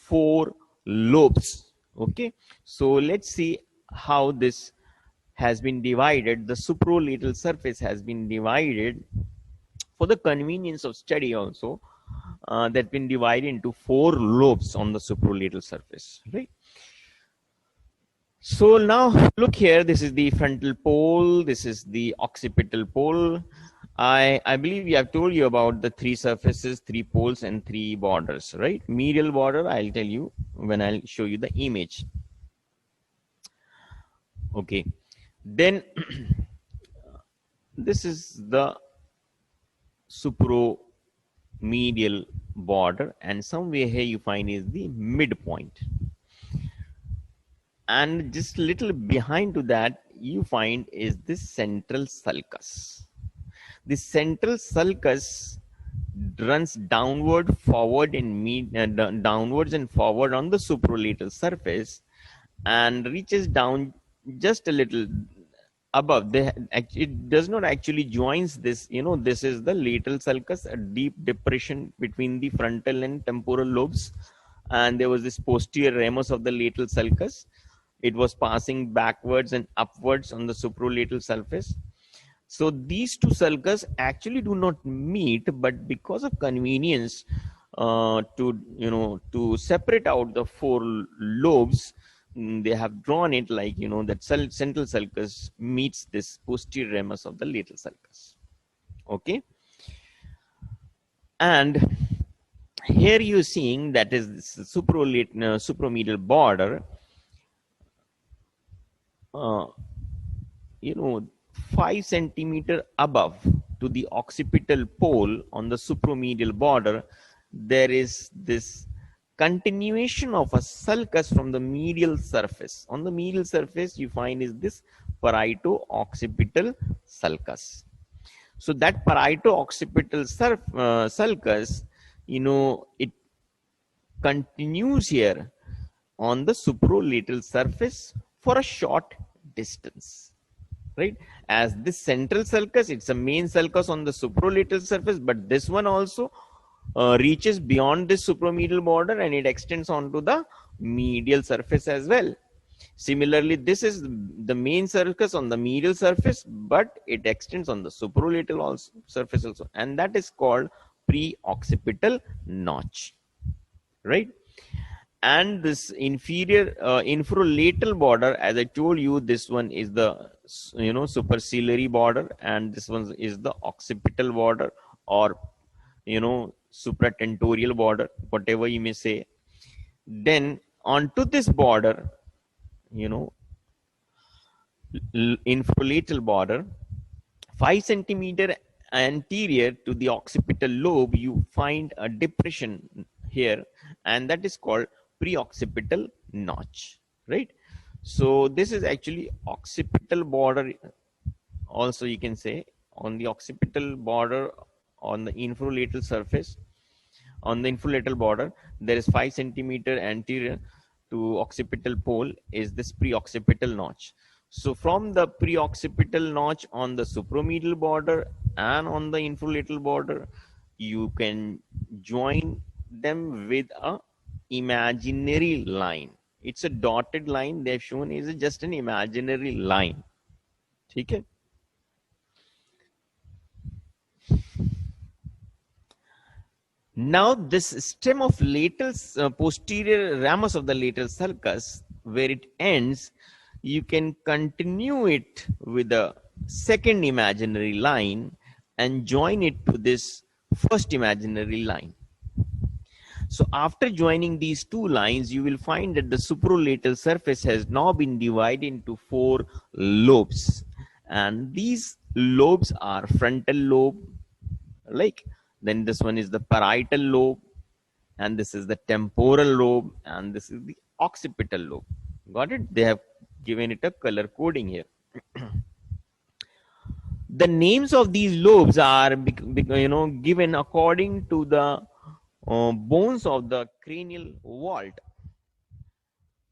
4 lobes. Okay, so let's see how this has been divided. The suprolateral surface has been divided for the convenience of study also. That been divided into 4 lobes on the suprolateral surface, right? So now look here, this is the frontal pole, this is the occipital pole. I believe we have told you about the 3 surfaces, 3 poles and 3 borders, right? Medial border, I'll tell you when I'll show you the image. Okay, then this is the supromedial border, and somewhere here you find is the midpoint. And just a little behind to that, you find is this central sulcus. The central sulcus runs downward, forward, and downwards and forward on the supralateral surface, and reaches down just a little above. It does not actually joins this. This is the lateral sulcus, a deep depression between the frontal and temporal lobes, and there was this posterior ramus of the lateral sulcus. It was passing backwards and upwards on the supralateral surface. So these two sulcus actually do not meet, but because of convenience, to separate out the 4 lobes, they have drawn it like, that central sulcus meets this posterior ramus of the lateral sulcus. Okay, and here you're seeing that is this supromedial border. 5 centimeter above to the occipital pole on the supromedial border, there is this continuation of a sulcus from the medial surface. On the medial surface, you find is this parieto-occipital sulcus. So that parieto-occipital sulcus, it continues here on the suprolateral surface for a short distance, right? As this central sulcus, it's a main sulcus on the supralateral surface, but this one also reaches beyond this supromedial border and it extends onto the medial surface as well. Similarly, this is the main sulcus on the medial surface, but it extends on the supralateral surface also, and that is called preoccipital notch, right? And this infralateral border, as I told you, this one is the superciliary border, and this one is the occipital border, or supratentorial border, whatever you may say. Then onto this border, infralateral border, 5 centimeter anterior to the occipital lobe, you find a depression here, and that is called preoccipital notch, right? So this is actually occipital border. Also, you can say on the occipital border on the infralateral surface, on the infralateral border, there is 5 centimeter anterior to occipital pole is this preoccipital notch. So from the preoccipital notch on the supromedial border and on the infralateral border, you can join them with a imaginary line. It's a dotted line they've shown is just an imaginary line. Okay. Now this stem of lateral posterior ramus of the lateral sulcus, where it ends, you can continue it with a second imaginary line and join it to this first imaginary line. So after joining these 2 lines, you will find that the supralateral surface has now been divided into 4 lobes, and these lobes are frontal lobe, then this one is the parietal lobe, and this is the temporal lobe, and this is the occipital lobe. Got it? They have given it a color coding here. The names of these lobes are given according to the bones of the cranial vault,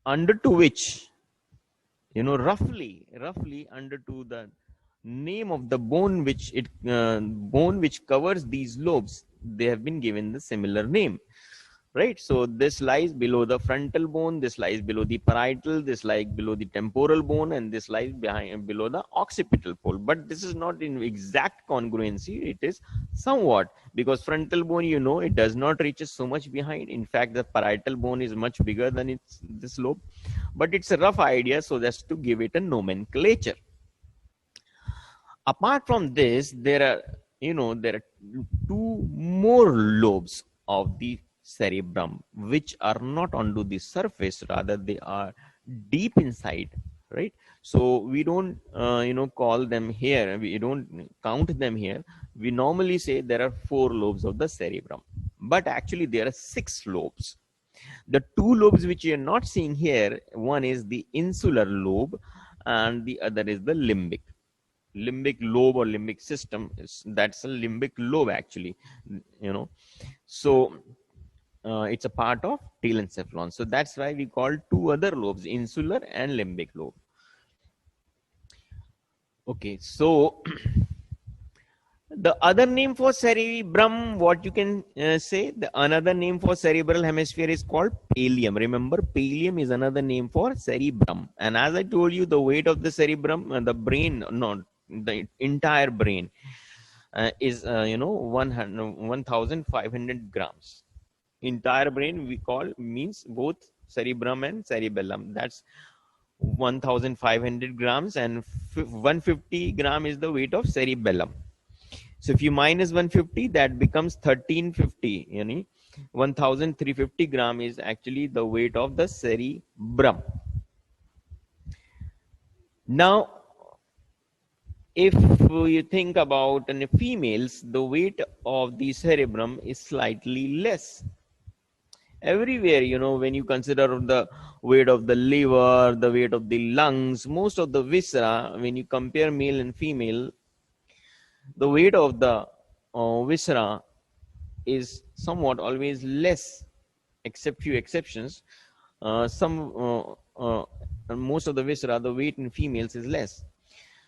under to which, roughly under to the name of the bone which covers these lobes, they have been given the similar name. right? So this lies below the frontal bone, this lies below the parietal, this lies below the temporal bone, and this lies below the occipital pole. But this is not in exact congruency. It is somewhat, because frontal bone, you know, it does not reach so much behind. In fact, the parietal bone is much bigger than this lobe. But it's a rough idea, so that's to give it a nomenclature. Apart from this, there are two more lobes of the cerebrum which are not onto the surface, rather they are deep inside, right? So we don't call them here, we don't count them here. We normally say there are 4 lobes of the cerebrum, but actually there are 6 lobes. The 2 lobes which you are not seeing here, one is the insular lobe and the other is the limbic lobe or limbic system. That's a limbic lobe actually, so it's a part of telencephalon. So that's why we call 2 other lobes, insular and limbic lobe. Okay, so the other name for cerebrum, what you can say, the another name for cerebral hemisphere is called pallium. Remember, pallium is another name for cerebrum. And as I told you, the weight of the cerebrum, the brain, not the entire brain, is 1,500 grams. Entire brain we call means both cerebrum and cerebellum. That's 1,500 grams, and 150 gram is the weight of cerebellum. So if you minus 150, that becomes 1350. 1,350 gram is actually the weight of the cerebrum. Now, if you think about in females, the weight of the cerebrum is slightly less. Everywhere, when you consider the weight of the liver, the weight of the lungs, most of the viscera, when you compare male and female, the weight of the viscera is somewhat always less, except few exceptions. Most of the viscera, the weight in females is less.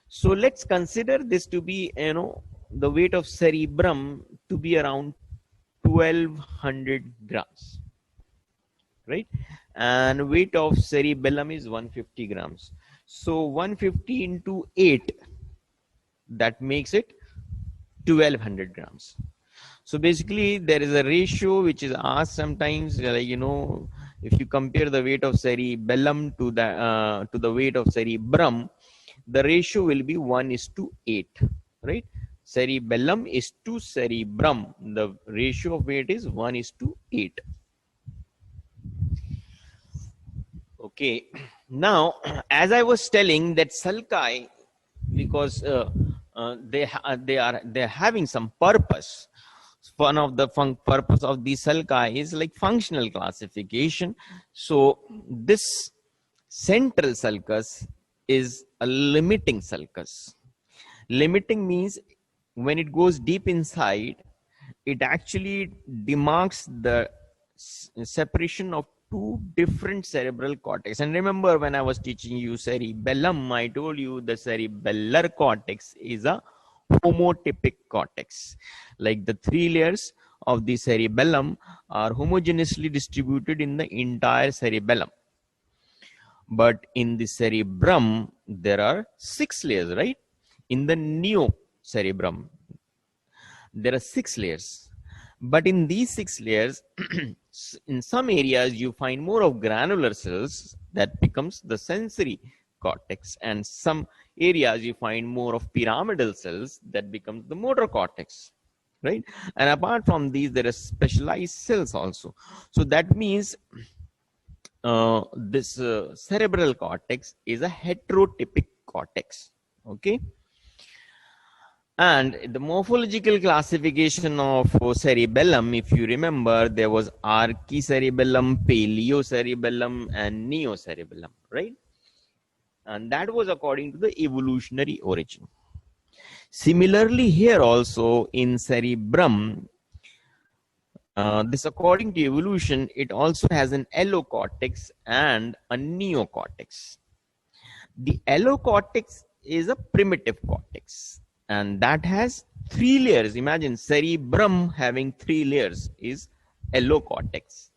So let's consider this to be, the weight of cerebrum to be around 1,200 grams, right? And weight of cerebellum is 150 grams. So 150 into 8, that makes it 1,200 grams. So basically there is a ratio which is asked sometimes, like, if you compare the weight of cerebellum to the weight of cerebrum, the ratio will be 1:8, right? Cerebellum is to cerebrum. The ratio of weight is 1:8. Okay. Now, as I was telling that sulci, because they're having some purpose. One of the purpose of the sulci is like functional classification. So this central sulcus is a limiting sulcus. Limiting means when it goes deep inside, it actually demarks the separation of 2 different cerebral cortex. And remember, when I was teaching you cerebellum, I told you the cerebellar cortex is a homotypic cortex. Like the 3 layers of the cerebellum are homogeneously distributed in the entire cerebellum. But in the cerebrum, there are 6 layers, right? In the neocerebrum, there are 6 layers. But in these 6 layers, in some areas, you find more of granular cells that becomes the sensory cortex. And some areas, you find more of pyramidal cells that becomes the motor cortex, right? And apart from these, there are specialized cells also. So that means this cerebral cortex is a heterotypic cortex, okay? And the morphological classification of cerebellum, if you remember, there was archicerebellum, paleocerebellum, and neocerebellum, right? And that was according to the evolutionary origin. Similarly, here also in cerebrum, this according to evolution, it also has an allocortex and a neocortex. The allocortex is a primitive cortex, and that has 3 layers. Imagine cerebrum having 3 layers is allocortex.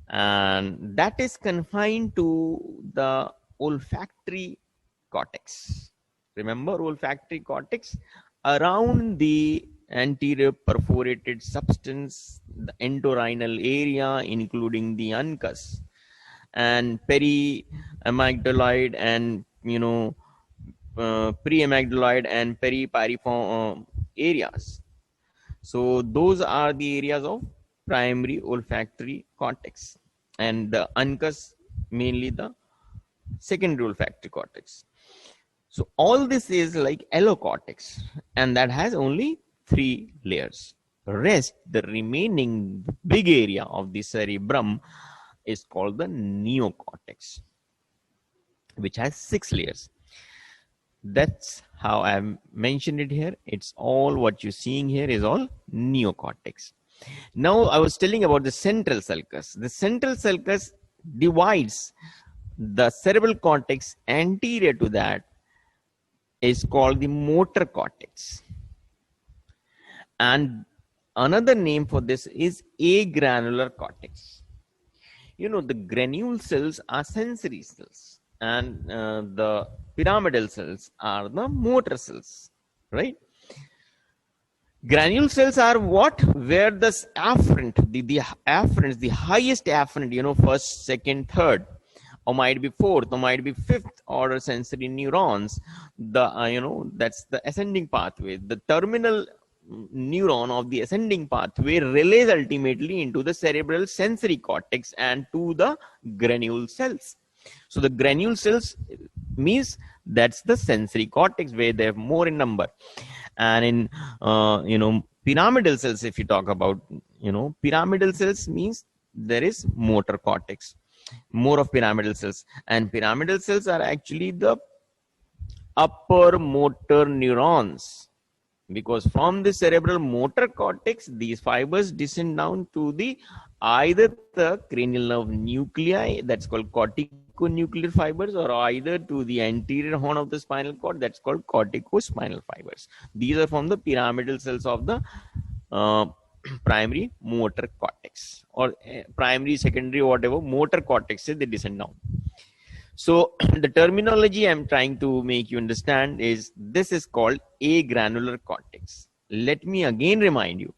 and that is confined to the olfactory cortex. Remember olfactory cortex? Around the anterior perforated substance, the entorhinal area, including the uncus and periamygdaloid and preamygdaloid and peripiriform areas. So those are the areas of primary olfactory cortex, and the uncus mainly the secondary olfactory cortex. So all this is like allocortex, and that has only 3 layers. Rest, the remaining big area of the cerebrum, is called the neocortex, which has 6 layers. That's how I've mentioned it here. It's all what you're seeing here is all neocortex. Now I was telling about the central sulcus. The central sulcus divides the cerebral cortex. Anterior to that is called the motor cortex. And another name for this is agranular cortex. You know, the granule cells are sensory cells, and the pyramidal cells are the motor cells, right? Granule cells are what? Where the afferent, the afferents, the highest afferent, you know, first, second, third, or might be fourth, or might be fifth order sensory neurons. The that's the ascending pathway. The terminal neuron of the ascending pathway relays ultimately into the cerebral sensory cortex and to the granule cells. So the granule cells means that's the sensory cortex, where they're more in number. And in pyramidal cells, if you talk about pyramidal cells, means there is motor cortex, more of pyramidal cells. And pyramidal cells are actually the upper motor neurons, because from the cerebral motor cortex, these fibers descend down to the either the cranial nerve nuclei, that's called corticonuclear fibers, or either to the anterior horn of the spinal cord, that's called corticospinal fibers. These are from the pyramidal cells of the primary motor cortex, or primary, secondary, whatever motor cortex, they descend down. So the terminology I'm trying to make you understand is this is called agranular cortex. Let me again remind you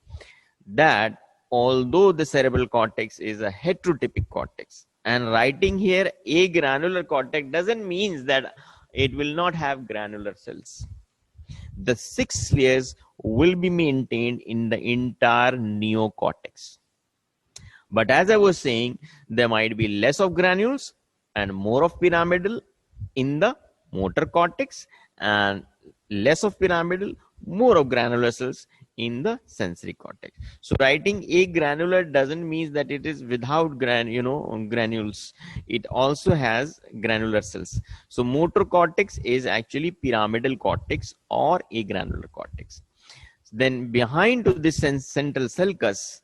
that although the cerebral cortex is a heterotypic cortex, and writing here agranular cortex doesn't mean that it will not have granular cells. The 6 layers will be maintained in the entire neocortex. But as I was saying, there might be less of granules and more of pyramidal in the motor cortex, and less of pyramidal, more of granular cells in the sensory cortex. So writing agranular doesn't mean that it is without granules. It also has granular cells. So motor cortex is actually pyramidal cortex or agranular cortex. Then behind to this central sulcus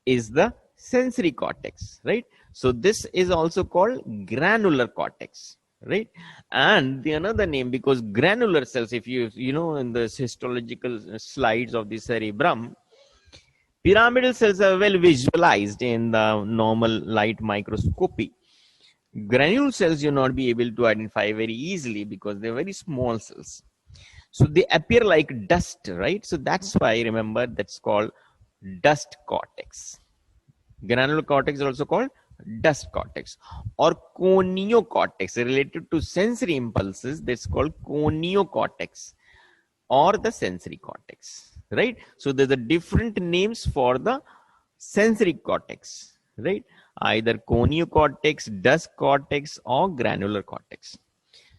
is the sensory cortex, right? So this is also called granular cortex, right? And the another name, because granular cells, if you know in the histological slides of the cerebrum, pyramidal cells are well visualized in the normal light microscopy. Granule cells you'll not be able to identify very easily because they're very small cells. So they appear like dust, right? So that's why, remember, that's called dust cortex. Granular cortex is also called dust cortex, or coniocortex, related to sensory impulses. That's called coniocortex or the sensory cortex, right? So there's a different names for the sensory cortex, right? Either coniocortex, dust cortex, or granular cortex.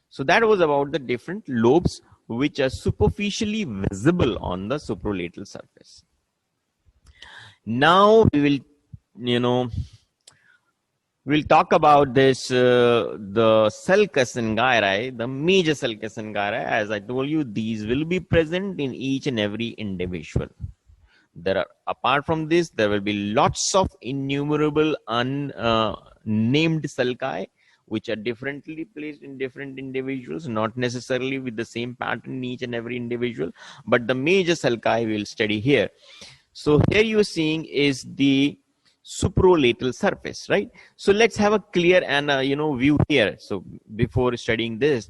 So that was about the different lobes which are superficially visible on the supralateral surface. Now we will we'll talk about this, the sulcus and gyri, the major sulcus and gyri. As I told you, these will be present in each and every individual. Apart from this, there will be lots of innumerable unnamed sulci, which are differently placed in different individuals, not necessarily with the same pattern in each and every individual, but the major sulci we'll study here. So here you're seeing is the suprolateral surface, right? So let's have a clear and view here. So before studying this,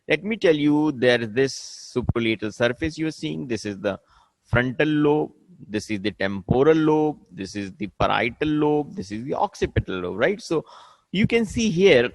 let me tell you, there is this suprolateral surface you are seeing. This is the frontal lobe, this is the temporal lobe, this is the parietal lobe, this is the occipital lobe, right? So you can see here,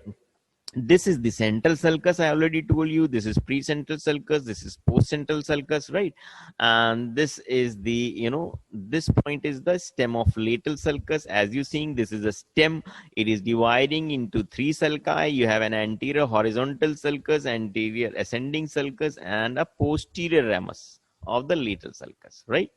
this is the central sulcus. I already told you, this is precentral sulcus, this is postcentral sulcus, right? And this is the, this point is the stem of lateral sulcus. As you seeing, this is a stem. It is dividing into three sulci. You have an anterior horizontal sulcus, anterior ascending sulcus, and a posterior ramus of the lateral sulcus, right?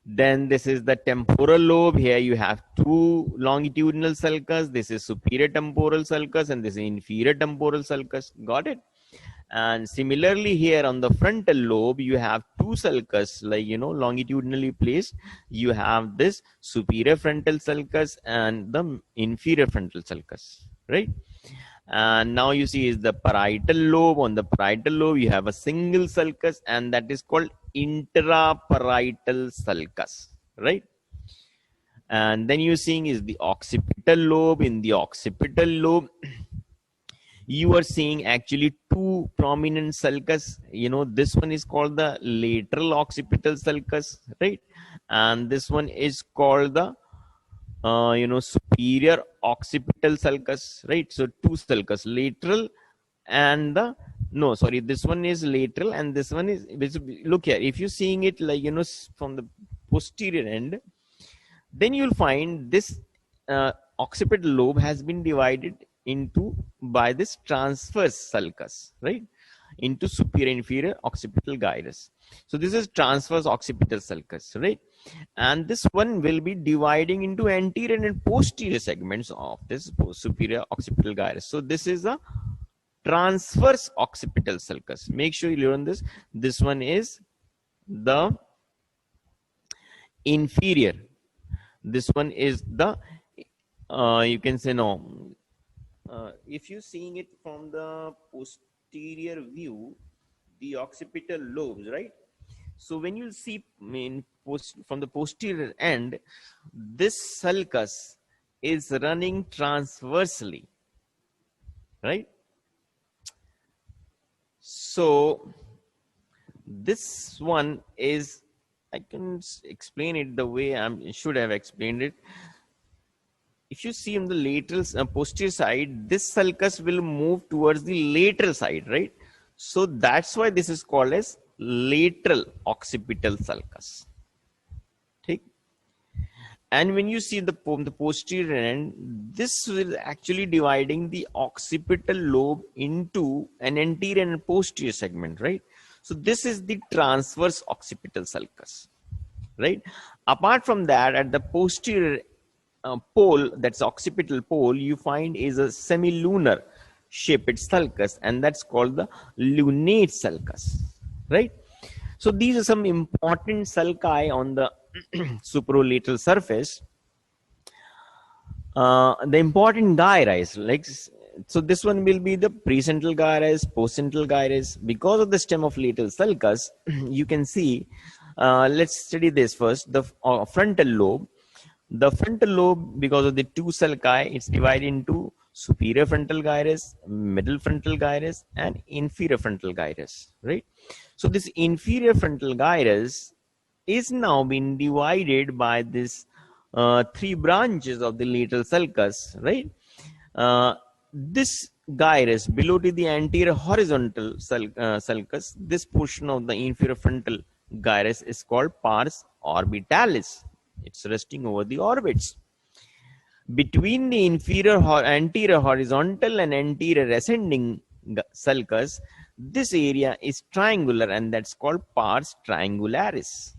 Then this is the temporal lobe. Here you have two longitudinal sulcus. This is superior temporal sulcus and this is inferior temporal sulcus. Got it? And similarly here on the frontal lobe, you have two sulcus, like, longitudinally placed. You have this superior frontal sulcus and the inferior frontal sulcus, right? And now you see is the parietal lobe. On the parietal lobe, you have a single sulcus, and that is called intraparietal sulcus, right? And then you're seeing is the occipital lobe. In the occipital lobe, you are seeing actually two prominent sulcus. This one is called the lateral occipital sulcus, right? And this one is called the superior occipital sulcus, right? So two sulcus, lateral and the, no, sorry, this one is lateral and this one is, look here, if you're seeing it like, from the posterior end, then you'll find this occipital lobe has been divided into by this transverse sulcus, right, into superior inferior occipital gyrus. So this is transverse occipital sulcus, right? And this one will be dividing into anterior and posterior segments of this superior occipital gyrus. So this is a transverse occipital sulcus. Make sure you learn this. This one is the inferior. This one is the, you can say, no. If you're seeing it from the posterior view, the occipital lobes, right? So when you see from the posterior end, this sulcus is running transversely, right? So this one is, I can explain it the way I should have explained it. If you see on the lateral posterior side, this sulcus will move towards the lateral side, right? So that's why this is called as lateral occipital sulcus. Okay. And when you see the posterior end, this is actually dividing the occipital lobe into an anterior and posterior segment, right? So this is the transverse occipital sulcus, right? Apart from that, at the posterior pole, that's occipital pole, you find is a semilunar shaped sulcus, and that's called the lunate sulcus, right? So these are some important sulci on the supralateral surface. The important gyrus, like, so this one will be the precentral gyrus, postcentral gyrus. Because of the stem of lateral sulcus, you can see, let's study this first, the frontal lobe. The frontal lobe, because of the two sulci, it's divided into superior frontal gyrus, middle frontal gyrus, and inferior frontal gyrus, right? So this inferior frontal gyrus is now being divided by this three branches of the lateral sulcus, right? This gyrus below to the anterior horizontal sulcus, this portion of the inferior frontal gyrus is called pars orbitalis. It's resting over the orbits. Between the anterior horizontal and anterior ascending sulcus, this area is triangular, and that's called pars triangularis.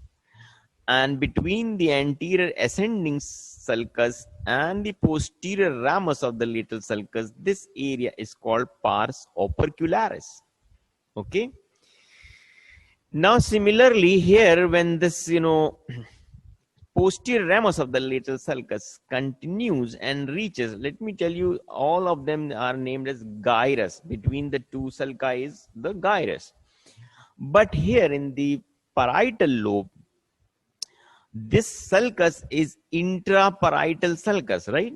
And between the anterior ascending sulcus and the posterior ramus of the lateral sulcus, this area is called pars opercularis. Okay. Now similarly here, when this posterior ramus of the lateral sulcus continues and reaches, let me tell you, all of them are named as gyrus. Between the two sulci is the gyrus. But here in the parietal lobe, This sulcus is intraparietal sulcus, right?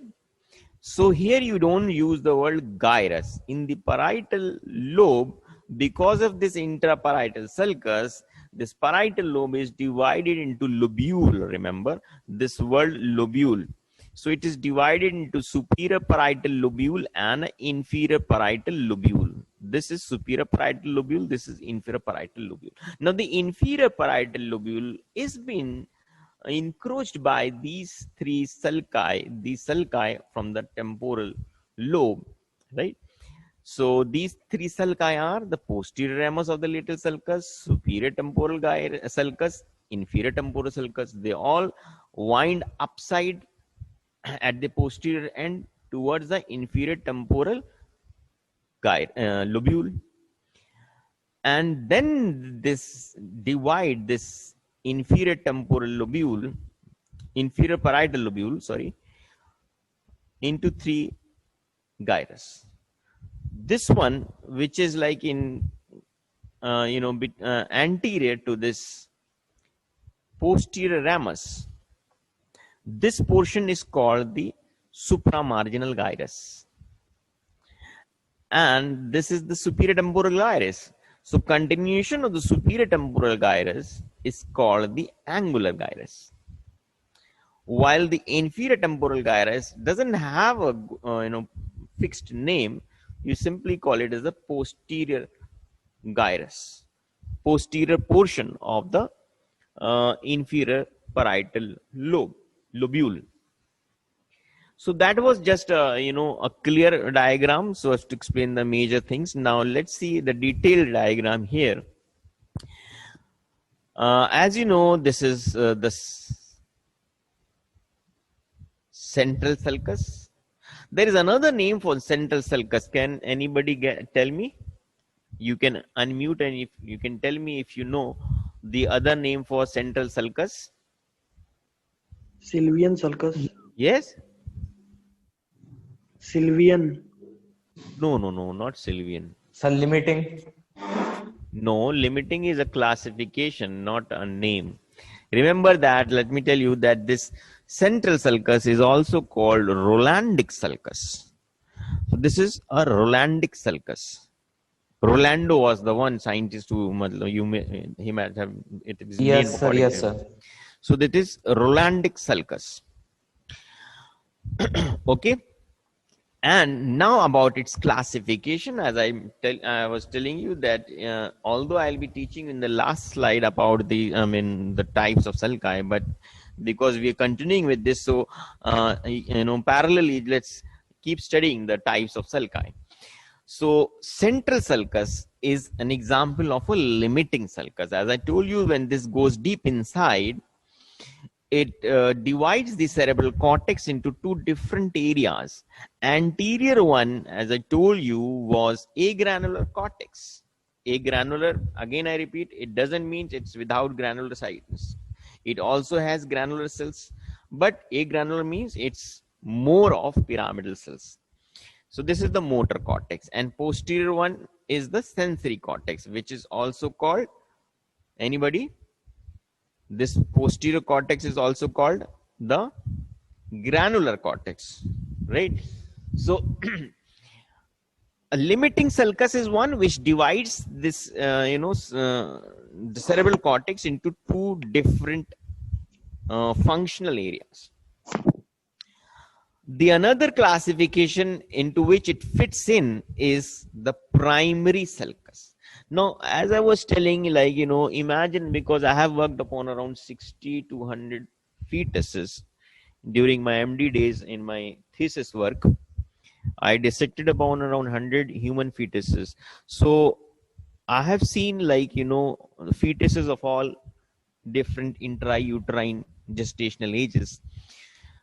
So here you don't use the word gyrus. In the parietal lobe, because of this intraparietal sulcus, this parietal lobe is divided into lobule. Remember this word lobule. So it is divided into superior parietal lobule and inferior parietal lobule. This is superior parietal lobule. This is inferior parietal lobule. Now the inferior parietal lobule is been encroached by these these sulci from the temporal lobe, right? So these three sulci are the posterior ramus of the lateral sulcus, superior temporal sulcus, inferior temporal sulcus. They all wind upside at the posterior end towards the inferior temporal lobule. And then this divide this inferior temporal lobule, inferior parietal lobule, sorry, into three gyrus. This one, which is like in, anterior to this posterior ramus, this portion is called the supramarginal gyrus. And this is the superior temporal gyrus. So continuation of the superior temporal gyrus is called the angular gyrus. While the inferior temporal gyrus doesn't have a fixed name, you simply call it as the posterior gyrus, posterior portion of the inferior parietal lobule. So that was just a clear diagram so as to explain the major things. Now let's see the detailed diagram here. As you know, this is the central sulcus. There is another name for central sulcus. Can anybody tell me? You can unmute and if you can tell me if you know the other name for central sulcus. Sylvian sulcus. Yes? Sylvian. No, not Sylvian. Sir, limiting. No, limiting is a classification, not a name. Remember that, let me tell you that this central sulcus is also called Rolandic sulcus. So this is a Rolandic sulcus. Rolando was the one scientist who he might have it is yes sir, yes sir. So that is Rolandic sulcus. Okay. And now about its classification, as I was telling you that although I'll be teaching in the last slide about the types of sulci, but because we are continuing with this, so parallelly let's keep studying the types of sulci. So central sulcus is an example of a limiting sulcus. As I told you, when this goes deep inside, it divides the cerebral cortex into two different areas. Anterior one, as I told you, was agranular cortex. Agranular, again I repeat, it doesn't mean it's without granular sites. It also has granular cells, but agranular means it's more of pyramidal cells. So this is the motor cortex, and posterior one is the sensory cortex, which is also called, anybody? This posterior cortex is also called the granular cortex, right? So a limiting sulcus is one which divides this, the cerebral cortex into two different functional areas. The another classification into which it fits in is the primary sulcus. Now, as I was telling, imagine, because I have worked upon around 60 to 100 fetuses during my MD days in my thesis work. I dissected upon around 100 human fetuses. So I have seen fetuses of all different intrauterine gestational ages.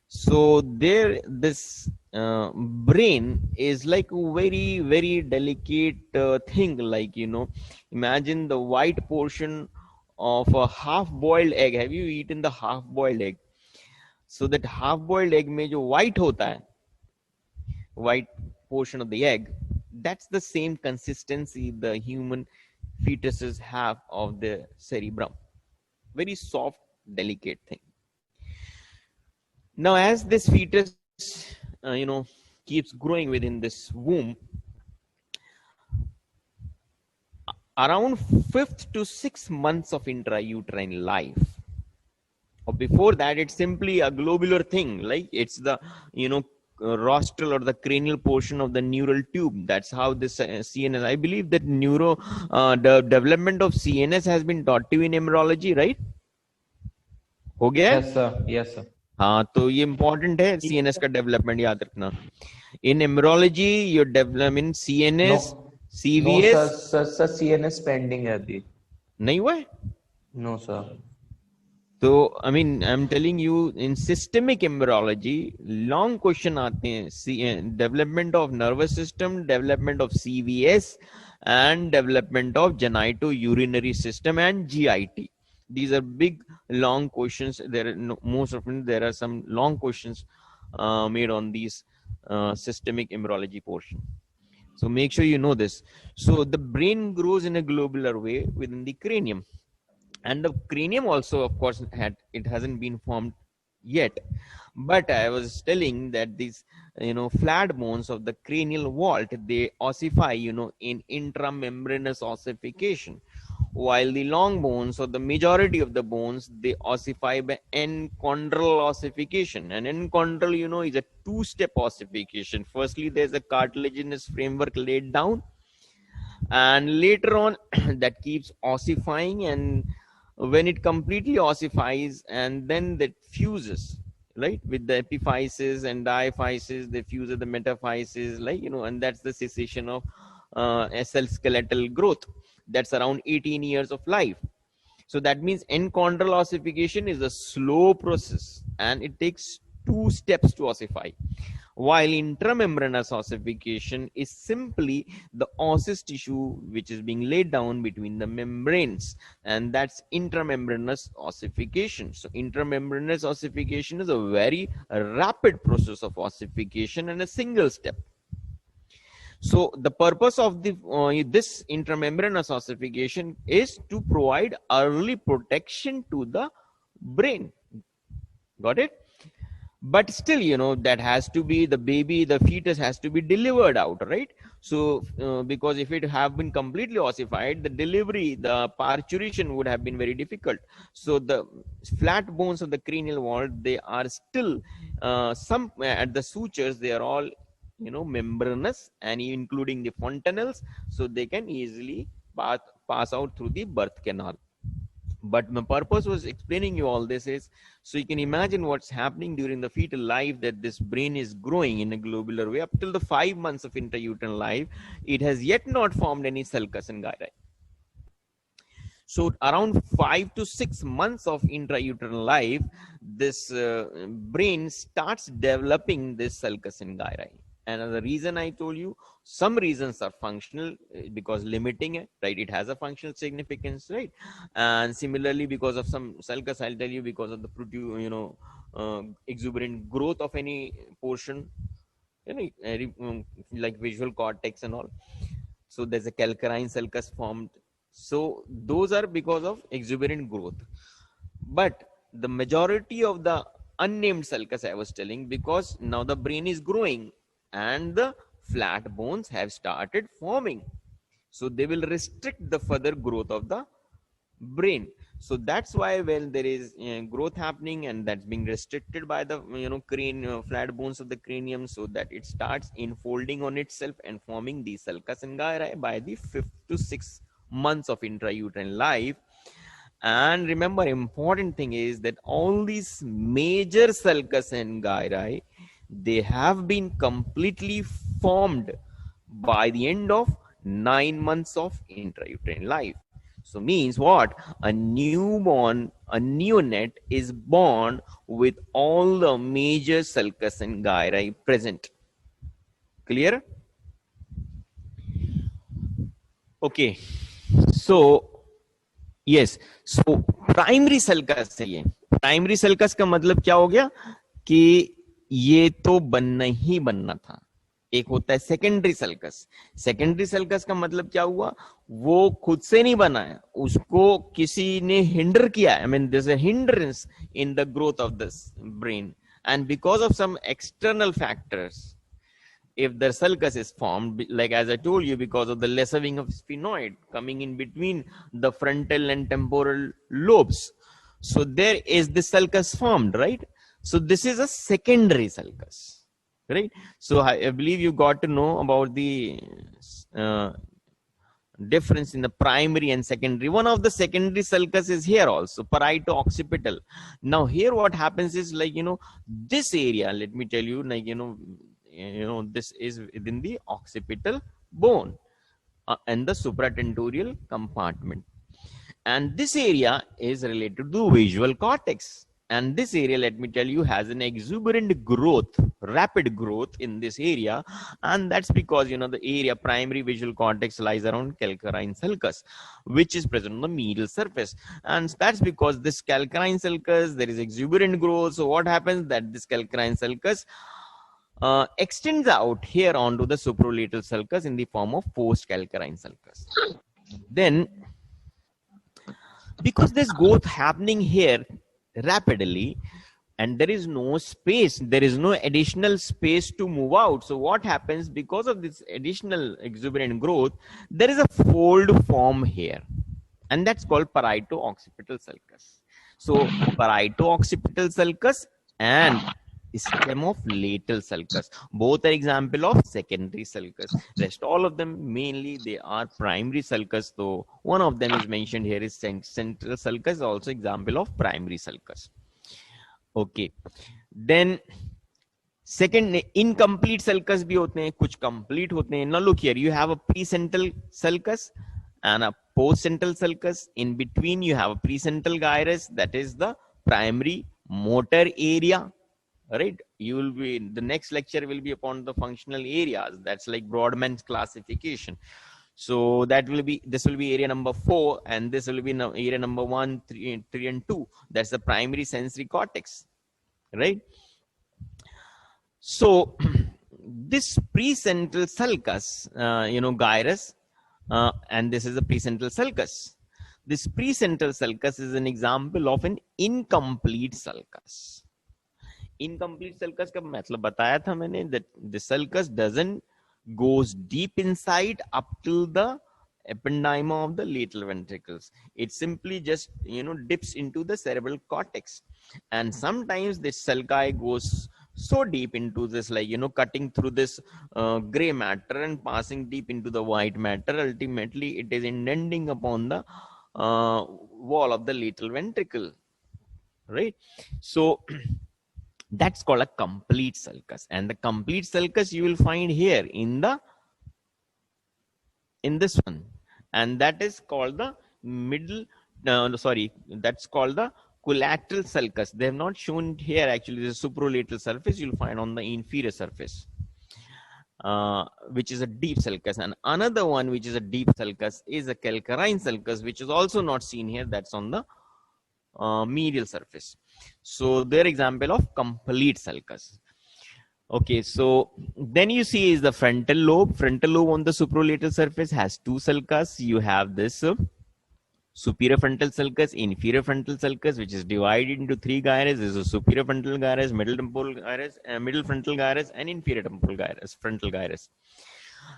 So this brain is like a very, very delicate thing. Imagine the white portion of a half-boiled egg. Have you eaten the half-boiled egg? So that half-boiled egg mein jo white hota hai, white portion of the egg, that's the same consistency the human fetuses have of the cerebrum. Very soft, delicate thing. Now, as this fetus, keeps growing within this womb, around 5th to 6th months of intrauterine life, or before that, it's simply a globular thing, like it's the, rostral or the cranial portion of the neural tube. That's how this CNS. I believe that the development of CNS has been taught to you in embryology, right? हो गया है? Yes, sir. Yes, sir. हाँ, तो ये important है CNS का development याद रखना. In embryology, your development CNS, No, CVS sir, CNS pending है अभी. नहीं हुआ है. No, sir. So, I mean, I'm telling you, in systemic embryology, long question आते हैं. Development of nervous system, development of CVS, and development of genitourinary system and GIT. These are big, long questions. Most often there are some long questions made on these systemic embryology portion. So make sure you know this. So the brain grows in a globular way within the cranium. And the cranium also, of course, hasn't been formed yet. But I was telling that these, flat bones of the cranial vault, they ossify, in intramembranous ossification. While the long bones, or the majority of the bones, they ossify by enchondral ossification. And enchondral, is a two-step ossification. Firstly, there's a cartilaginous framework laid down. And later on, that keeps ossifying, and when it completely ossifies, and then that fuses, right, with the epiphysis and diaphysis, they fuse with the metaphysis, and that's the cessation of SL skeletal growth. That's around 18 years of life. So that means enchondral ossification is a slow process, and it takes 2 steps to ossify, while intramembranous ossification is simply the osseous tissue which is being laid down between the membranes, and that's intramembranous ossification. So intramembranous ossification is a very rapid process of ossification and a single step. So the purpose of this intramembranous ossification is to provide early protection to the brain. Got it? But still, that has to be, the fetus has to be delivered out, right? So because if it have been completely ossified, the delivery, the parturition would have been very difficult. So the flat bones of the cranial vault, they are still some at the sutures, they are all membranous, and including the fontanelles, so they can easily pass out through the birth canal. But my purpose was explaining you all this is so you can imagine what's happening during the fetal life, that this brain is growing in a globular way up till the 5 months of intrauterine life. It has yet not formed any sulcus and gyri. So around 5 to 6 months of intrauterine life, this brain starts developing this sulcus and gyri. And the reason I told you, some reasons are functional, because limiting it, right? It has a functional significance, right? And similarly, because of some sulcus, I'll tell you, because of the exuberant growth of any portion, like visual cortex and all. So there's a calcarine sulcus formed. So those are because of exuberant growth. But the majority of the unnamed sulcus, I was telling, because now the brain is growing and the flat bones have started forming, so they will restrict the further growth of the brain. So that's why when there is growth happening, and that's being restricted by the flat bones of the cranium, so that it starts enfolding on itself and forming the sulcus and gyri by the 5th to 6th months of intrauterine life. And remember, important thing is that all these major sulcus and gyri, they have been completely formed by the end of 9 months of intrauterine life. So means what? A newborn, a neonate is born with all the major sulcus and gyri present. Clear? Okay. So yes. So primary sulcus है ये. Primary sulcus का मतलब क्या हो गया कि ये तो बनना ही बनना था. एक होता है सेकेंडरी सल्कस. सेकेंडरी सल्कस का मतलब क्या हुआ? वो खुद से नहीं बना है, उसको किसी ने हिंडर किया. I mean there is a hindrance in the growth of this brain, And because of some external factors, if the sulcus is formed, like as I told you, because of the lesser wing of sphenoid coming in between the frontal and temporal lobes, so there is the sulcus formed, right? So this is a secondary sulcus, right? So I believe you got to know about the difference in the primary and secondary. One of the secondary sulcus is here also, parieto-occipital. Now here what happens is, like, this area, let me tell you, like, this is within the occipital bone and the supratentorial compartment. And this area is related to visual cortex. And this area, let me tell you, has an exuberant growth, rapid growth in this area. And that's because, the area primary visual cortex lies around calcarine sulcus, which is present on the medial surface. And that's because this calcarine sulcus, there is exuberant growth. So what happens that this calcarine sulcus extends out here onto the supralateral sulcus in the form of post-calcarine sulcus. Then, because there's growth happening here rapidly, and there is no space, there is no additional space to move out. So what happens, because of this additional exuberant growth, there is a fold form here, and that's called parieto-occipital sulcus. So parieto-occipital sulcus and stem of lateral sulcus, both are example of secondary sulcus. Rest all of them mainly they are primary sulcus, though one of them is mentioned here is central sulcus, also example of primary sulcus. Okay, then second, incomplete sulcus bhi hote hain, kuch complete hote hain. Now look here, you have a precentral sulcus and a postcentral sulcus. In between you have a precentral gyrus, that is the primary motor area. Right, you will be, the next lecture will be upon the functional areas. That's like Brodmann's classification. So that will be, this will be area number 4, and this will be area number 1, 3, and 2. That's the primary sensory cortex, right? So this precentral sulcus, gyrus, and this is a precentral sulcus. This precentral sulcus is an example of an incomplete sulcus. Incomplete sulcus का मतलब बताया था मैंने, that the sulcus doesn't goes deep inside up till the ependyma of the lateral ventricles. It simply just dips into the cerebral cortex, and sometimes this sulci goes so deep into this, like cutting through this gray matter and passing deep into the white matter. Ultimately it is indenting upon the wall of the lateral ventricle, right? So that's called a complete sulcus, and the complete sulcus you will find here in this one, and that is called the that's called the collateral sulcus. They have not shown here actually the supralateral surface. You'll find on the inferior surface, which is a deep sulcus, and another one which is a deep sulcus is a calcarine sulcus, which is also not seen here. That's on the medial surface. So their example of complete sulcus. Okay, so then you see is the frontal lobe. Frontal lobe on the supralateral surface has 2 sulcus. You have this superior frontal sulcus, inferior frontal sulcus, which is divided into 3 gyrus. This is a superior frontal gyrus, middle temporal gyrus, middle frontal gyrus, and inferior temporal gyrus, frontal gyrus.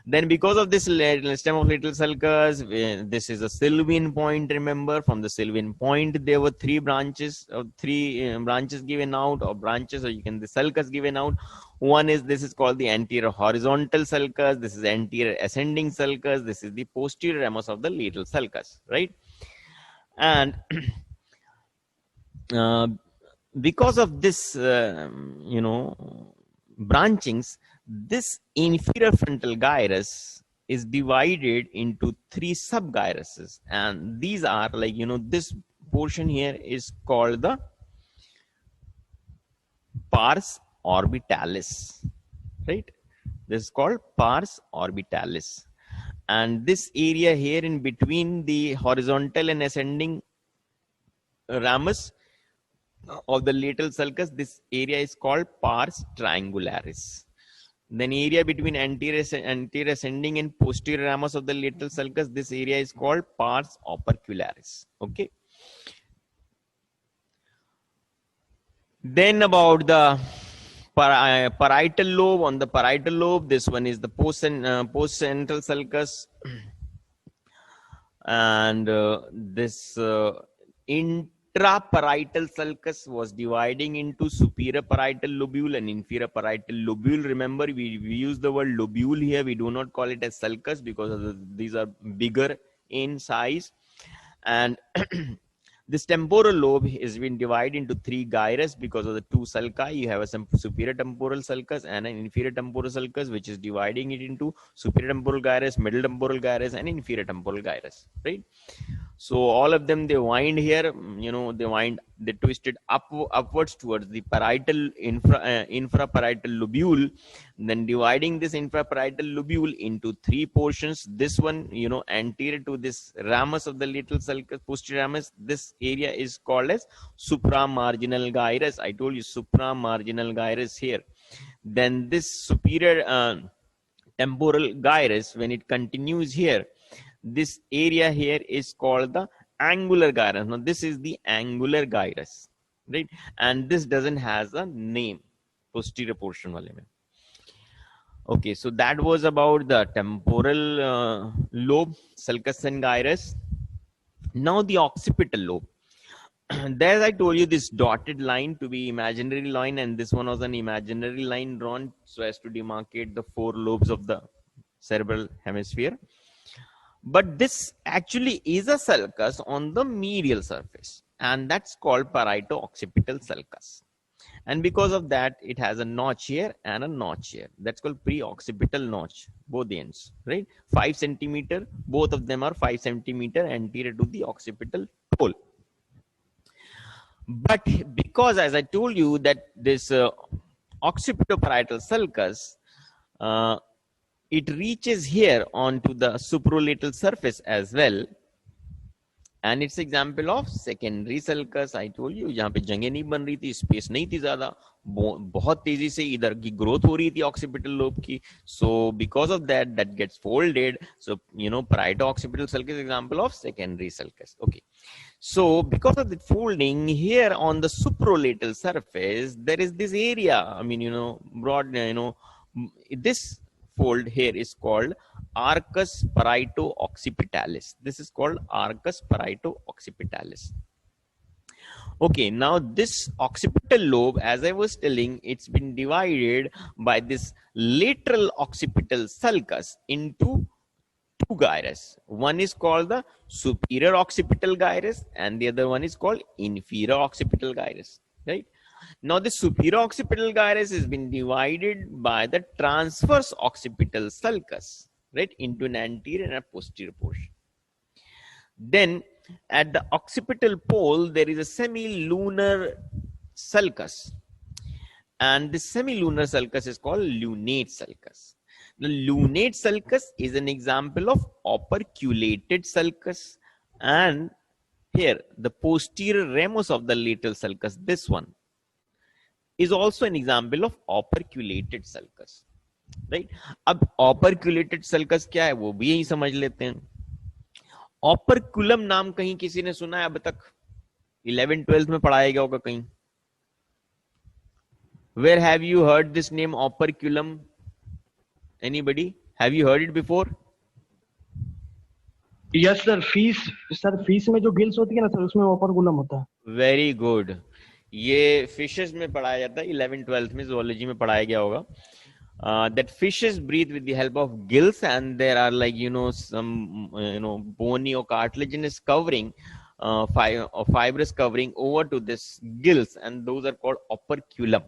Then because of this stem of lateral sulcus, this is a Sylvian point. Remember, from the Sylvian point there were 3 branches, or 3 branches given out, or branches, or you can the sulcus given out. One is, this is called the anterior horizontal sulcus. This is anterior ascending sulcus. This is the posterior ramus of the lateral sulcus, right? And because of this branchings, this inferior frontal gyrus is divided into 3 subgyruses, and these are like this portion here is called the pars orbitalis, right? This is called pars orbitalis, and this area here in between the horizontal and ascending ramus of the lateral sulcus, this area is called pars triangularis. Then area between anterior ascending and posterior ramus of the lateral sulcus, this area is called pars opercularis. Okay. Then about the parietal lobe. On the parietal lobe, this one is the postcentral sulcus, and this intraparietal sulcus was dividing into superior parietal lobule and inferior parietal lobule. Remember, we use the word lobule here. We do not call it as sulcus because these are bigger in size. And this temporal lobe has been divided into three gyrus because of the two sulci. You have a superior temporal sulcus and an inferior temporal sulcus, which is dividing it into superior temporal gyrus, middle temporal gyrus, and inferior temporal gyrus, right? So all of them, they wind here, they twisted upwards towards the parietal infraparietal lobule, then dividing this infraparietal lobule into three portions. This one, anterior to this ramus of the lateral sulcus, posterior ramus, this area is called as supramarginal gyrus. I told you supramarginal gyrus here. Then this superior temporal gyrus, when it continues here, this area here is called the angular gyrus. Now this is the angular gyrus, right? And this doesn't has a name, posterior portion wale mein. Okay, so that was about the temporal lobe, sulcus and gyrus. Now the occipital lobe. There I told you this dotted line to be imaginary line, and this one was an imaginary line drawn so as to demarcate the four lobes of the cerebral hemisphere. But this actually is a sulcus on the medial surface, and that's called parieto-occipital sulcus. And because of that, it has a notch here and a notch here. That's called pre-occipital notch, both ends, right? 5 centimeter, both of them are 5 centimeter anterior to the occipital pole. But because, as I told you, that this occipitoparietal sulcus, it reaches here onto the supralateral surface as well, and it's example of secondary sulcus. I told you, जहाँ पे जगह नहीं बन रही थी, space नहीं थी ज़्यादा, बहुत तेजी से इधर की ग्रोथ हो रही थी occipital lobe की. So because of that, that gets folded. So parieto-occipital sulcus is example of secondary sulcus. Okay. So because of the folding here on the supralateral surface, there is this area. I mean, broad. This fold here is called arcus parieto-occipitalis. This is called arcus parieto-occipitalis. Okay, now this occipital lobe, as I was telling, it's been divided by this lateral occipital sulcus into two gyrus. One is called the superior occipital gyrus and the other one is called inferior occipital gyrus, right? Now the superior occipital gyrus has been divided by the transverse occipital sulcus, right, into an anterior and a posterior portion. Then at the occipital pole, there is a semilunar sulcus, and the semilunar sulcus is called lunate sulcus. The lunate sulcus is an example of operculated sulcus, and here the posterior ramus of the lateral sulcus, this one, is also an example of operculated sulcus, right? अब operculated sulcus क्या है वो भी यही समझ लेते हैं. Operculum नाम कहीं किसी ने सुना है अब तक? 11th-12th में पढ़ाया गया होगा कहीं. Where have you heard this name operculum? Anybody? Have you heard it before? Yes sir, fish में जो gills होती है ना सर, उसमें operculum होता है. Very good. ये fishes में पढ़ाया जाता है. 11th-12th में zoology में पढ़ाया गया होगा. That fishes breathe with the help of gills, and there are some bony or cartilaginous covering, fibrous covering over to this gills, and those are called operculum.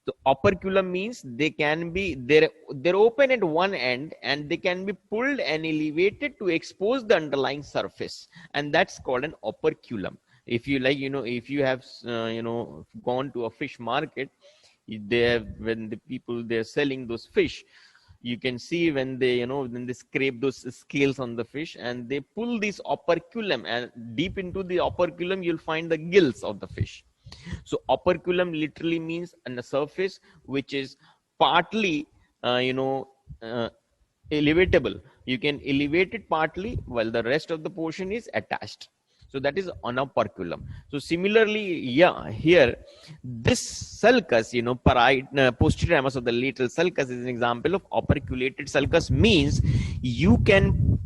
So operculum means they're open at one end and they can be pulled and elevated to expose the underlying surface, and that's called an operculum. If you if you have gone to a fish market, when the people they're selling those fish, you can see when they when they scrape those scales on the fish and they pull this operculum, and deep into the operculum you'll find the gills of the fish. So operculum literally means on the surface which is partly elevatable. You can elevate it partly while the rest of the portion is attached. So that is on operculum. So similarly, yeah, here this sulcus, posterior ramus of the lateral sulcus is an example of operculated sulcus. Means you can,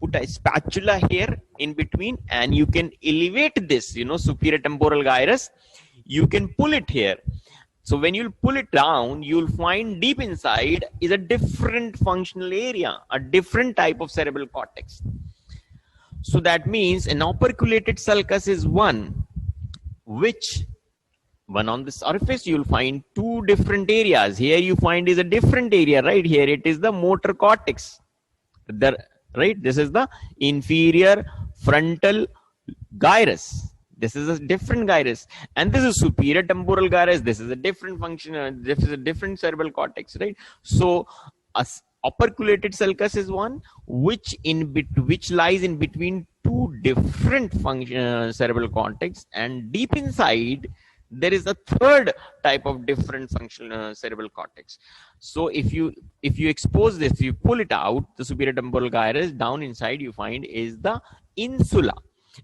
put a spatula here in between, and you can elevate this, superior temporal gyrus. You can pull it here. So when you pull it down, you'll find deep inside is a different functional area, a different type of cerebral cortex. So that means an operculated sulcus is one on the surface you'll find two different areas. Here you find is a different area, right? Here it is the motor cortex. Right? This is the inferior frontal gyrus. This is a different gyrus, and this is superior temporal gyrus. This is a different function. This is a different cerebral cortex, right? So, operculated sulcus is one which lies in between two different cerebral cortex, and deep inside there is a third type of different functional cerebral cortex. So if you expose this, you pull it out, the superior temporal gyrus, down inside you find is the insula.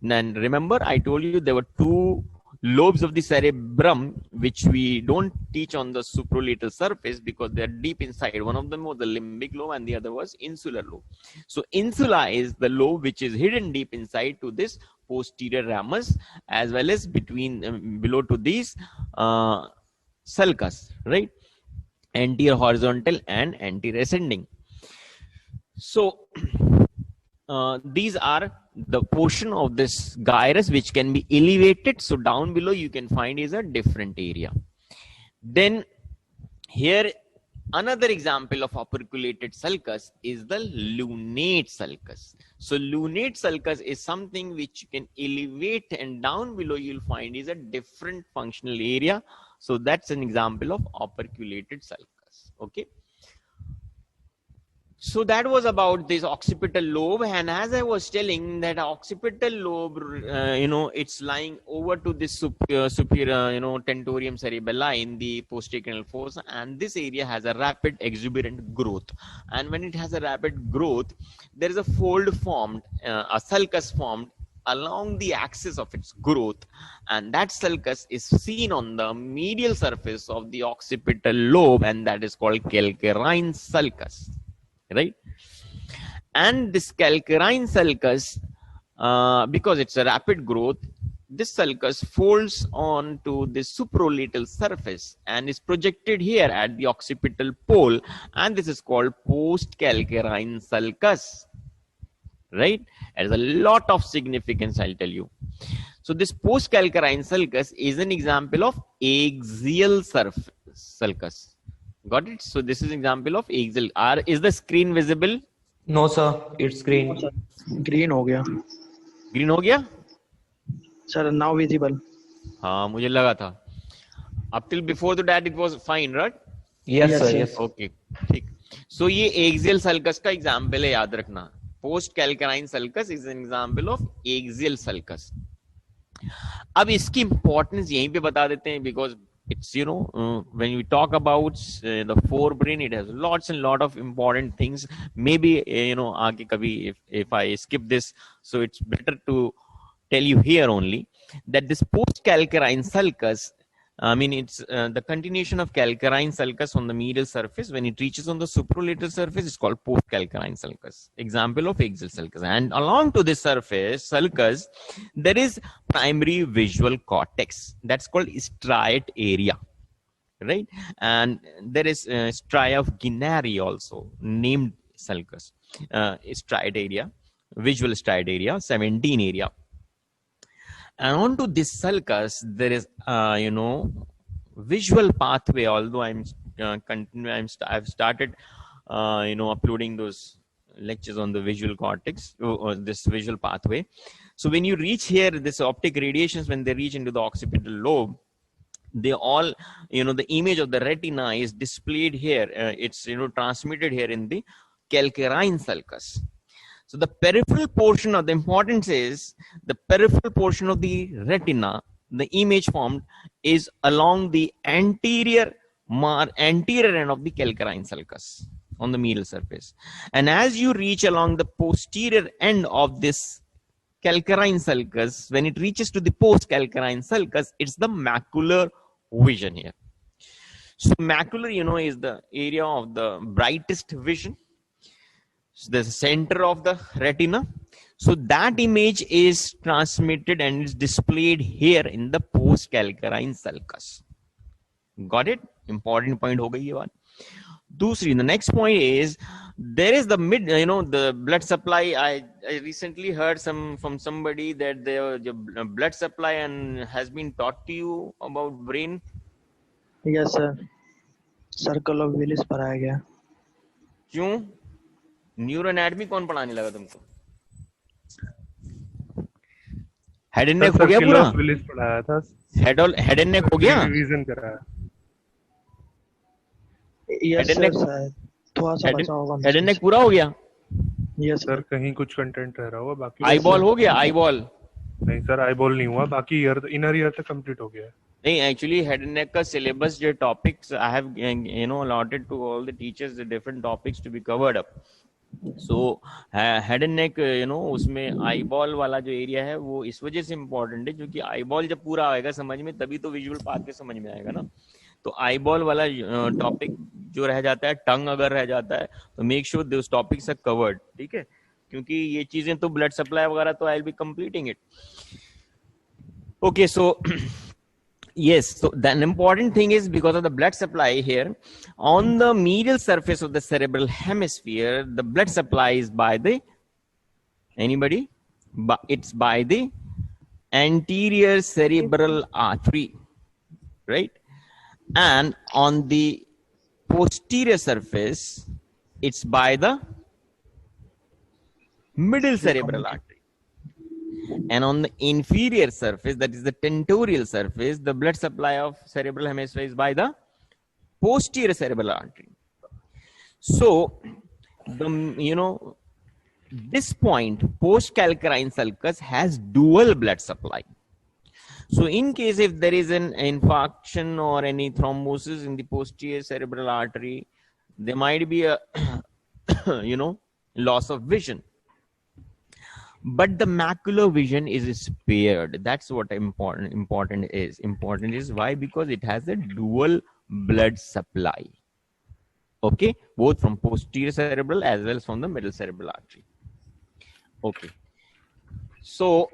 And remember, I told you there were two lobes of the cerebrum which we don't teach on the suprolateral surface because they're deep inside. One of them was the limbic lobe and the other was insular lobe. So insula is the lobe which is hidden deep inside to this posterior ramus, as well as between below to these sulcus, right? Anterior horizontal and anterior ascending. So these are the portion of this gyrus which can be elevated. So down below you can find is a different area. Then here another example of operculated sulcus is the lunate sulcus. So lunate sulcus is something which you can elevate, and down below you'll find is a different functional area. So that's an example of operculated sulcus. Okay. So that was about this occipital lobe, and as I was telling that occipital lobe, it's lying over to this superior, tentorium cerebelli in the posterior cranial fossa, and this area has a rapid exuberant growth. And when it has a rapid growth, there is a fold formed, a sulcus formed along the axis of its growth, and that sulcus is seen on the medial surface of the occipital lobe, and that is called calcarine sulcus. Right? And this calcarine sulcus, because it's a rapid growth, this sulcus folds on to the suprolateral surface and is projected here at the occipital pole, and this is called post-calcarine sulcus. Right? It has a lot of significance, I'll tell you. So this post-calcarine sulcus is an example of axial sulcus. Got it? So this is an example of axial. Is the screen visible? No, sir. It's green. Green हो गया. Green हो गया? Sir, now visible. हाँ, मुझे लगा था. Up till before that it was fine, right? Yes, sir. Yes. Okay, ठीक. So ये axial sulcus का example है, याद रखना. Post calcarine sulcus is an example of axial sulcus. अब इसकी importance यहीं पे बता देते हैं, because it's, when we talk about the forebrain, it has lots and lot of important things. Maybe, aage kabhi, if I skip this, so it's better to tell you here only that this post-calcarine sulcus, it's the continuation of calcarine sulcus on the medial surface. When it reaches on the supralateral surface, it's called post-calcarine sulcus. Example of axial sulcus. And along to this surface, sulcus, there is primary visual cortex. That's called striate area. Right? And there is stria of Guinneri also, named sulcus. Striate area, visual striate area, 17 area. And onto this sulcus, there is, visual pathway. Although I've started, uploading those lectures on the visual cortex, or this visual pathway. So when you reach here, this optic radiations, when they reach into the occipital lobe, they all, the image of the retina is displayed here. It's, transmitted here in the calcarine sulcus. So the peripheral portion of the importance is the peripheral portion of the retina, the image formed is along the anterior end of the calcarine sulcus on the medial surface. And as you reach along the posterior end of this calcarine sulcus, when it reaches to the post-calcarine sulcus, it's the macular vision here. So macular, you know, is the area of the brightest vision. So the center of the retina. So that image is transmitted and is displayed here in the post-calcarine sulcus. Got it? Important point ho gayi ye baat. Dusri, the next point is there is the mid, you know, the blood supply. I recently heard from somebody that the blood supply and has been taught to you about brain. Yes sir, circle of Willis पढ़ाया गया. क्यों? Neuro anatomy कौन पढ़ाने लगा तुमको? Head and नेक हो गया पूरा? विलिस पढ़ाया था. हेड एंड नेक हो गया? रिवीजन कराया. यस सर, थोड़ा सा बचा होगा. हेड एंड नेक पूरा हो गया? यस सर, कहीं कुछ कंटेंट रह रहा होगा, बाकी आई बॉल हो गया? आई बॉल नहीं सर, आई बॉल नहीं हुआ, बाकी ईयर इनर ईयर तक कंप्लीट हो गया है. नहीं, एक्चुअली हेड एंड नेक का सिलेबस जो topics I have you know allotted to all the teachers the different topics to be covered up. So head and neck, you know, उसमें eye ball वाला जो एरिया है वो इस वजह से इम्पोर्टेंट है क्योंकि आई बॉल जब पूरा आएगा समझ में तभी तो विजुअल पाथ के समझ में आएगा ना. तो आई बॉल वाला टॉपिक जो रह जाता है, टंग अगर रह जाता है तो make sure those topics are covered. ठीक है, क्योंकि ये चीजें तो ब्लड सप्लाई वगैरह तो I will be completing it. Okay, so yes, so the important thing is because of the blood supply here on the medial surface of the cerebral hemisphere, the blood supply is by the it's by the anterior cerebral artery, right? And on the posterior surface it's by the middle cerebral artery. And on the inferior surface, that is the tentorial surface, the blood supply of cerebral hemisphere is by the posterior cerebral artery. So, this point, post-calcarine sulcus, has dual blood supply. So, in case if there is an infarction or any thrombosis in the posterior cerebral artery, there might be a, loss of vision. But the macular vision is spared. That's what important is. Important is why? Because it has a dual blood supply. Okay, both from posterior cerebral as well as from the middle cerebral artery. Okay. So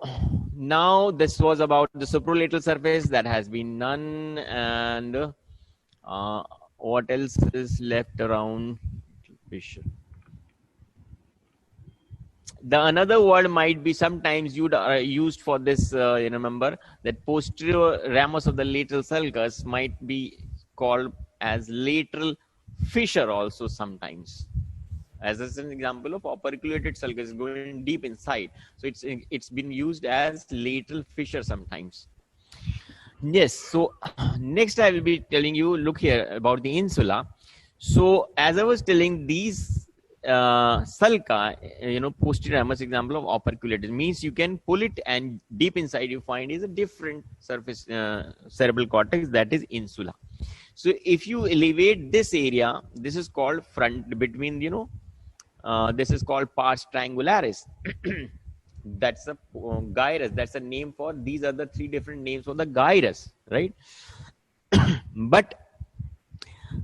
now this was about the supralateral surface that has been done, and what else is left around vision? The another word might be sometimes used for this, remember that posterior ramus of the lateral sulcus might be called as lateral fissure also sometimes. As an example of operculated sulcus going deep inside. So it's been used as lateral fissure sometimes. Yes, so next I will be telling you, look here about the insula. So as I was telling, these sulca, posterior ramus example of operculated means you can pull it and deep inside you find is a different surface cerebral cortex, that is insula. So if you elevate this area, this is called front between, this is called pars triangularis. That's a gyrus. That's a name for, these are the three different names for the gyrus, right? But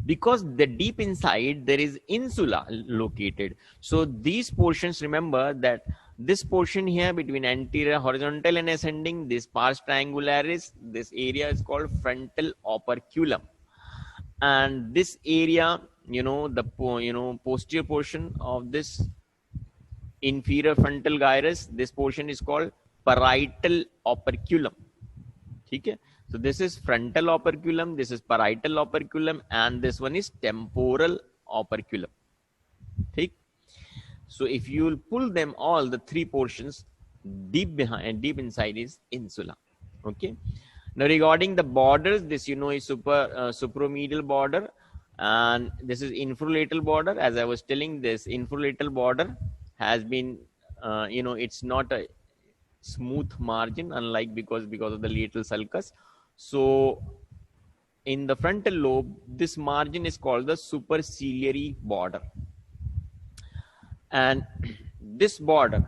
because the deep inside there is insula located, so these portions, remember that this portion here between anterior horizontal and ascending, this pars triangularis, this area is called frontal operculum, and this area, the posterior portion of this inferior frontal gyrus, this portion is called parietal operculum. Okay? So this is frontal operculum, this is parietal operculum, and this one is temporal operculum. Okay? So if you will pull them all, the three portions, deep inside is insula. Okay. Now regarding the borders, this is supromedial border, and this is infralateral border. As I was telling, this infralateral border has been, it's not a smooth margin, unlike because of the lateral sulcus. So in the frontal lobe, this margin is called the superciliary border, and this border,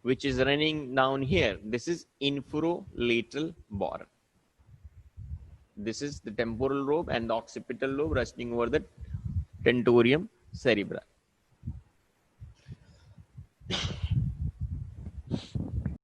which is running down here. This is infrolateral border. This is the temporal lobe and the occipital lobe resting over the tentorium cerebri.